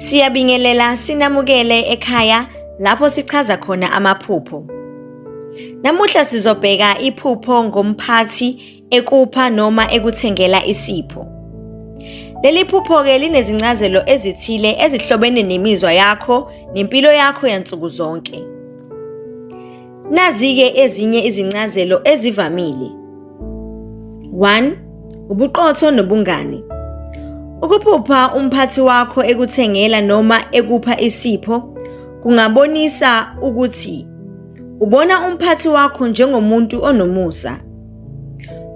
Siyabingelela sinamukele ekhaya lapho sichaza khona amaphupho. Namuhla sizobheka iphupho ngomphathi ekupha noma ekuthengela isipho. Leli phupho-ke linezincazelo ezithile ezihlobene nemizwa yakho nempilo yakho yansuku zonke. Nazi-ke ezinye izincazelo ezivamile. 1. Ubuqotho nobungani. Ukuphupha umphathi wakho ekuthengela noma ekupha isipho kungabonisa ukuthi ubona umphathi wakho njengomuntu onomusa.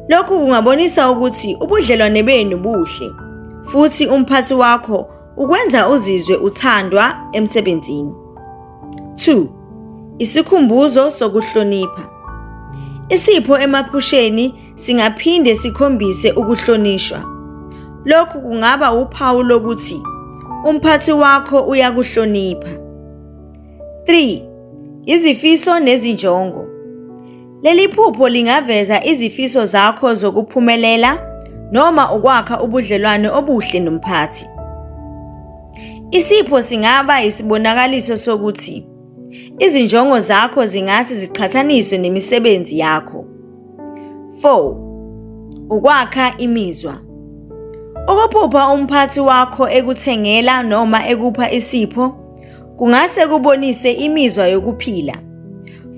Lokhu kungabonisa ukuthi ubudlelwane benu buhle, futhi umphathi wakho ukwenza uzizwe uthandwa emsebenzini. 2. Isikhumbuzo sokuhlonipha. Isipho emaphusheni singaphinde sikhombise ukuhlonishwa. Lokhu kungaba uphawu lokuthi umphathi wakho uyakuhlonipha. 3. Izifiso nezinjongo. Leli phupho lingaveza izifiso zakho zokuphumelela noma ukwakha ubudlelwane obuhle nomphathi. Isipho singaba isibonakaliso sokuthi izinjongo zakho zingase ziqhathaniswe nemisebenzi yakho. 4. Ukwakha imizwa. Ukuphupha umphathi wakho ekuthengela noma ekupha isipho kungase kubonise imizwa yokuphila,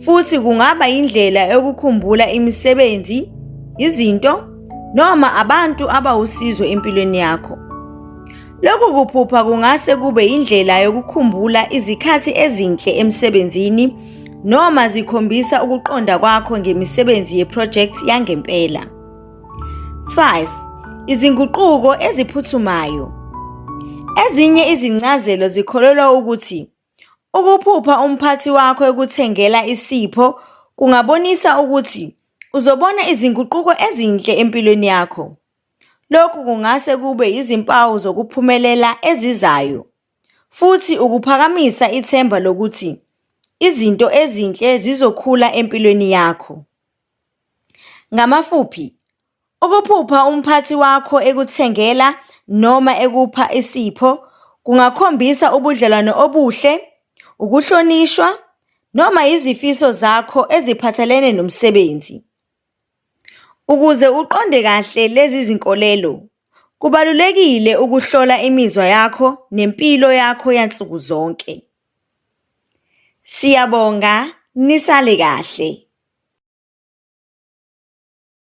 futhi kungaba indlela yokukhumbula imisebenzi, izinto noma abantu abawusizo empilweni yakho. Lokhu kuphupha kungase kube indlela yokukhumbula izikhathi ezinhle emsebenzini noma zikhombisa ukuqonda kwakho ngemisebenzi yeprojekthi yangempela. 5. Izinguquko eziphuthumayo. Ezinye izincazelo zikholelwa ukuthi ukuphupha umphathi wakho ekuthengela isipho kungabonisa ukuthi uzobona izinguquko ezinhle empilweni yakho. Lokhu kungase kube izimpawu zokuphumelela ezizayo, futhi ukuphakamisa ithemba lokuthi izinto ezinhle zizokhula empilweni yakho. Ngamafuphi, ukuphupha umphathi wakho ekuthengela noma ekupha isipho kungakhombisa ubudlelwane obuhle, ukuhlonishwa noma izifiso zakho eziphathelene nomsebenzi. Ukuze uqonde kahle lezi zinkolelo, kubalulekile ukuhlola imizwa yakho nempilo yakho yansuku zonke. Siyabonga, nisale kahle.